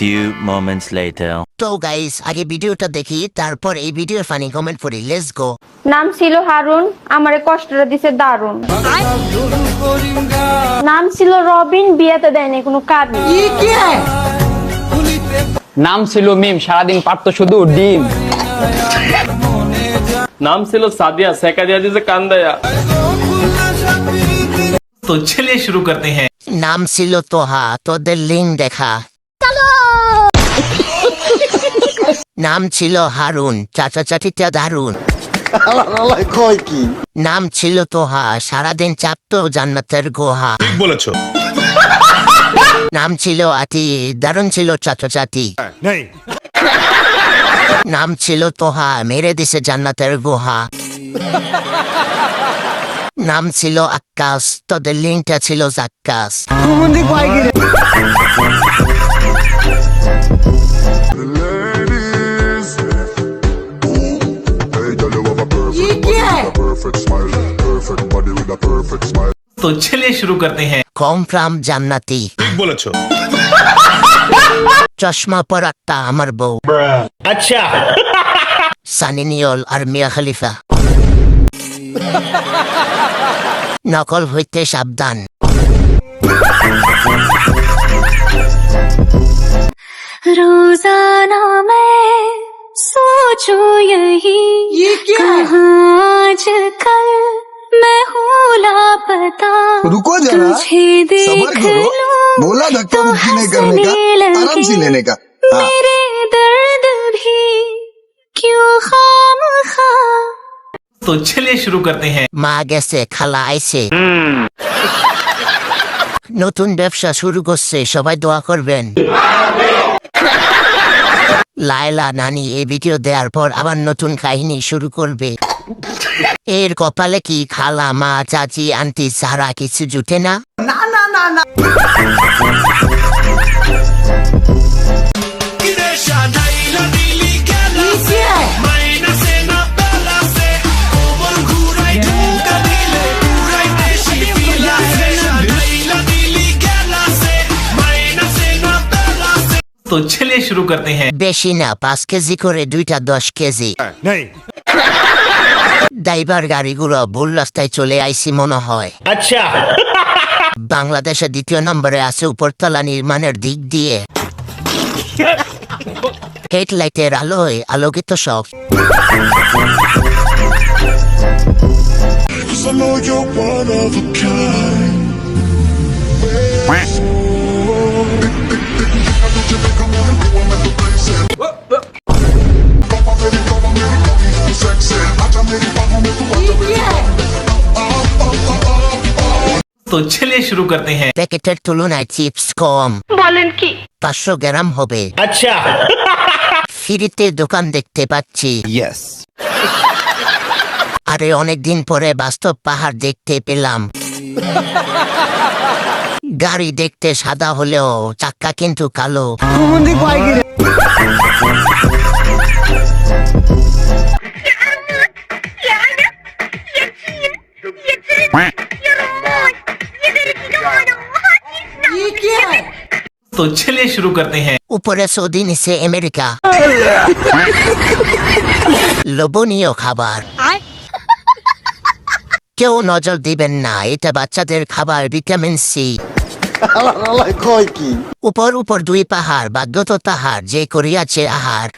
few moments later. তো guys আগে ভিডিওটা দেখি তারপর এই ভিডিওর ফানি কমেন্ট করি। Let's go. নাম ছিল হারুন, আমারে কষ্টটা দিছে দারুন। নাম ছিল রবিন, বিয়েতে দেয়নি কোনো কাজ। নাম ছিল মিম, সারাদিন পারতো শুধু ডিম। नाम सिलो सादिया सेका दिया जिसे कांदाया। तो चलिए शुरू करते हैं। নাম ছিল তোহা, তোদের লিঙ্ক দেখা। নাম ছিল হারুন, চাচা চাচিটা দারুন। নাম ছিল তোহা, সারাদিন চাপতো জান্নাতের গোহা। ঠিক বলেছো। নাম ছিল আতি, দারুন ছিল চাচা চাচি। নাম ছিল তোহা, মেরে দিছে জান্নাতের গুহা। নাম ছিল আক্কাস, তোদের লিঙ্কটা ছিল জাক্কাস। तो चलिए शुरू करते हैं। কম ফ্রাম জান্নাতি। ঠিক বলেছো। চশমা পরাটা আমার বউ। अच्छा সানি নিওল আর মিয়া খলিফা। নকল হইতে সাবধান। रोजाना मैं सोचूं यही कहाँ आजकल मैं हूँ लापता। रुको जरा, तुझे देख सबर करो। लूं बोला धक्का तो मुक्की नहीं करने का, हंसने आराम से लगे। लेने का। हाँ। मेरे दर्द भी क्यों खामखा। तो चलिए शुरू करते हैं। মা গেছে, খালা আইছে। নতুন ব্যবসা শুরু করছে, সবাই দোয়া করবেন। লায়লা নানি এই ভিডিও দেওয়ার পর আবার নতুন কাহিনী শুরু করবে। এর কপালে কি খালা মা চাচি আন্টি সারা কিছু জুটে না? तो चलिए शुरू करते हैं। বেশি না, 5 কেজি করে দুইটা 10 কেজি। ড্রাইভার গাড়িগুলো ভুল রাস্তায় চলে আইসি মনে হয়। अच्छा বাংলাদেশে দ্বিতীয় নম্বরে আছে উপরতলা নির্মাণের দিক দিয়ে। হেডলাইটের আলোয় আলোকিত সব। तो चलिए शुरू करते हैं। প্যাকেটের তুলনায় চিপস কম। বলেন কি? 500 গ্রাম হবে। अच्छा ফ্রিতে দোকান দেখতে পাচ্ছি। আরে অনেকদিন পরে বাস্তব পাহাড় দেখতে পেলাম। গাড়ি দেখতে সাদা হলেও চাক্কা কিন্তু কালো। तो चलिए शुरू करते हैं। উপরে সৌদি নিচে আমেরিকা। লোভনীয় খাবার, কেউ নজর দিবেন না, এটা বাচ্চাদের খাবার। Vitamin C. উপর উপর 2 পাহাড়, ভাগ্য তো তাহার যে করিয়াছে আহার।